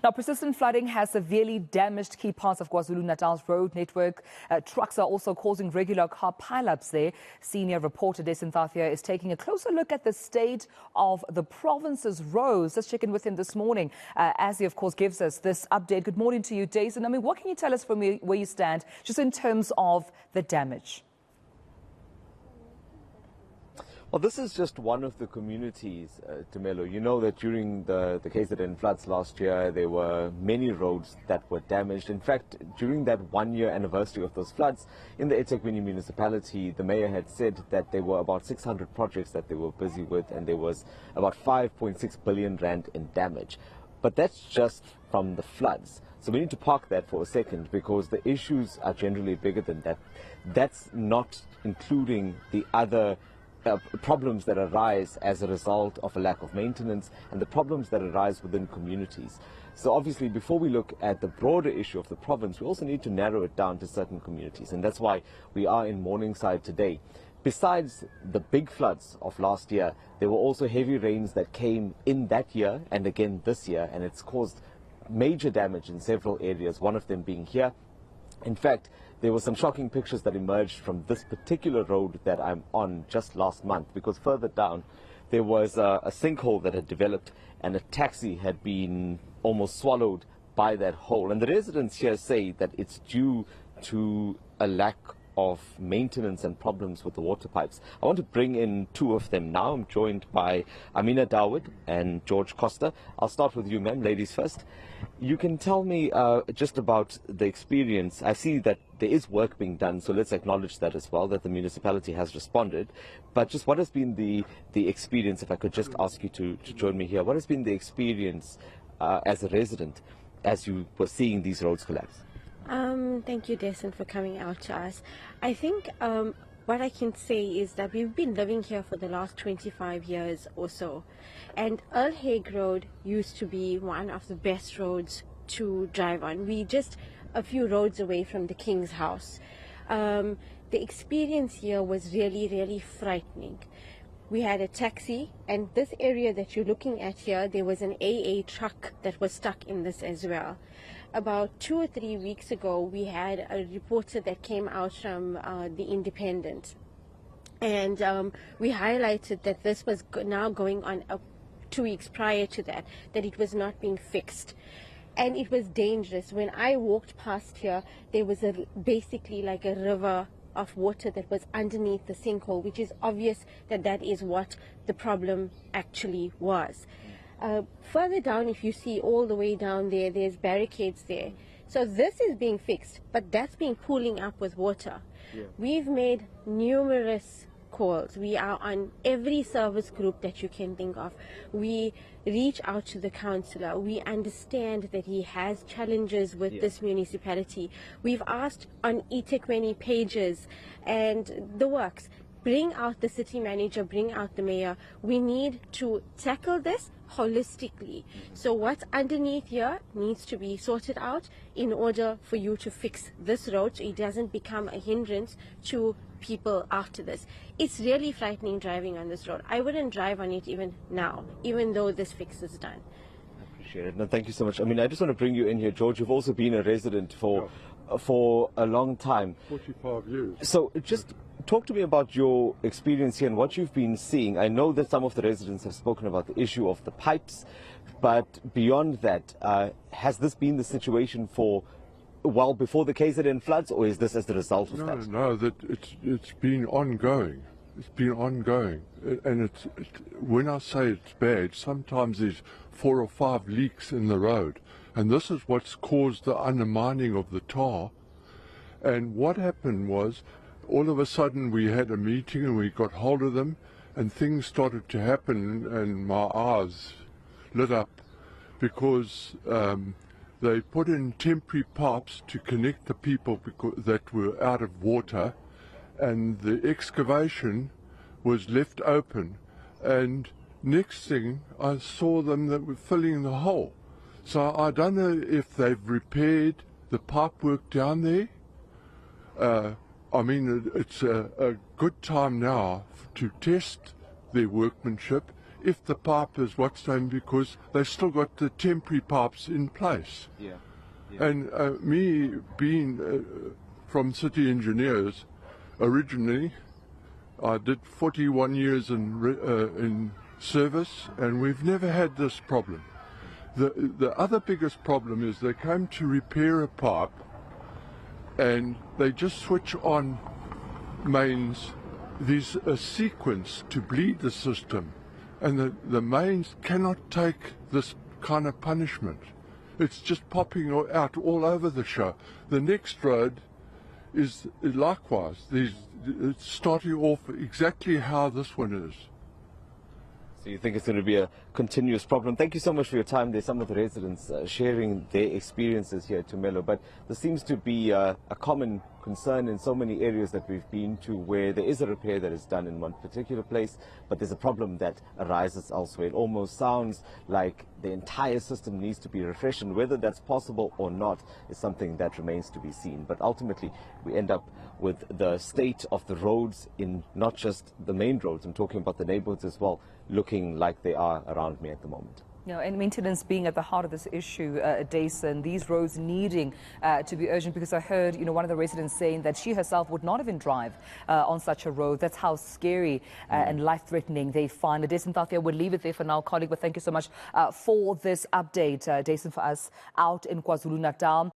Now, persistent flooding has severely damaged key parts of KwaZulu-Natal's road network. Trucks are also causing regular car pileups there. Senior reporter Dasen Thathiah is taking a closer look at the state of the province's roads. Let's check in with him this morning as he, of course, gives us this update. Good morning to you, Dasen. I mean, what can you tell us from where you stand, just in terms of the damage? Well, this is just one of the communities, Tumelo. You know that during the KZN floods last year, there were many roads that were damaged. In fact, during that one-year anniversary of those floods, in the eThekwini municipality, the mayor had said that there were about 600 projects that they were busy with, and there was about 5.6 billion rand in damage. But that's just from the floods. So we need to park that for a second, because the issues are generally bigger than that. That's not including the other problems that arise as a result of a lack of maintenance and the problems that arise within communities. So obviously, before we look at the broader issue of the province, we also need to narrow it down to certain communities, and that's why we are in Morningside today. Besides the big floods of last year, there were also heavy rains that came in that year and again this year, and it's caused major damage in several areas, one of them being here. In fact, there were some shocking pictures that emerged from this particular road that I'm on just last month, because further down there was a sinkhole that had developed and a taxi had been almost swallowed by that hole. And the residents here say that it's due to a lack of maintenance and problems with the water pipes. I want to bring in two of them now. I'm joined by Amina Dawood and George Costa. I'll start with you, ma'am, ladies first. You can tell me just about the experience. I see that there is work being done, so let's acknowledge that as well, that the municipality has responded. But just what has been the experience, if I could just ask you to join me here, what has been the experience as a resident as you were seeing these roads collapse? Thank you, Dasen, for coming out to us. I think what I can say is that we've been living here for the last 25 years or so. And Earl Hague Road used to be one of the best roads to drive on. We just a few roads away from the King's house. The experience here was really, really frightening. We had a taxi, and this area that you're looking at here, there was an AA truck that was stuck in this as well. About 2 or 3 weeks ago, we had a reporter that came out from The Independent, and we highlighted that this was now going on 2 weeks prior to that it was not being fixed. And it was dangerous. When I walked past here, there was basically like a river of water that was underneath the sinkhole, which is obvious that is what the problem actually was. Further down, if you see all the way down there, there's barricades there. So this is being fixed, but that's been pooling up with water. Yeah. We've made numerous calls. We are on every service group that you can think of. We reach out to the councillor. We understand that he has challenges with this municipality. We've asked on eThekwini pages and the works. Bring out the city manager, bring out the mayor. We need to tackle this holistically. So what's underneath here needs to be sorted out in order for you to fix this road so it doesn't become a hindrance to people after this. It's really frightening driving on this road. I wouldn't drive on it even now, even though this fix is done. I appreciate it. No, thank you so much. I mean, I just want to bring you in here, George. You've also been a resident for a long time. 45 years. So just talk to me about your experience here and what you've been seeing. I know that some of the residents have spoken about the issue of the pipes, but beyond that, has this been the situation for well before the KZN floods, or is this as the result of that? No, that it's been ongoing. It's been ongoing, and when I say it's bad, sometimes there's 4 or 5 leaks in the road, and this is what's caused the undermining of the tar. And what happened was, all of a sudden we had a meeting and we got hold of them, and things started to happen, and my eyes lit up, because they put in temporary pipes to connect the people that were out of water, and the excavation was left open, and next thing I saw them that were filling the hole. So I don't know if they've repaired the pipe work down there. I mean, it's a good time now to test their workmanship if the pipe is what's done, because they've still got the temporary pipes in place. Yeah. And me being from City Engineers, originally, I did 41 years in service, and we've never had this problem. The other biggest problem is they came to repair a pipe, and they just switch on mains. There's a sequence to bleed the system, and the mains cannot take this kind of punishment. It's just popping out all over the show. The next road is likewise. It's starting off exactly how this one is. So you think it's going to be a continuous problem? Thank you so much for your time. There's some of the residents sharing their experiences here at Tumelo, but there seems to be a common concern in so many areas that we've been to, where there is a repair that is done in one particular place, but there's a problem that arises elsewhere. It almost sounds like the entire system needs to be refreshed, and whether that's possible or not is something that remains to be seen. But ultimately, we end up with the state of the roads in not just the main roads, I'm talking about the neighborhoods as well, looking like they are around me at the moment. You know, and maintenance being at the heart of this issue, Dasen, these roads needing to be urgent, because I heard, one of the residents saying that she herself would not even drive on such a road. That's how scary and life-threatening they find it. Dasen Thathiah, we'll leave it there for now, colleague, but thank you so much for this update, Dasen, for us out in KwaZulu-Natal.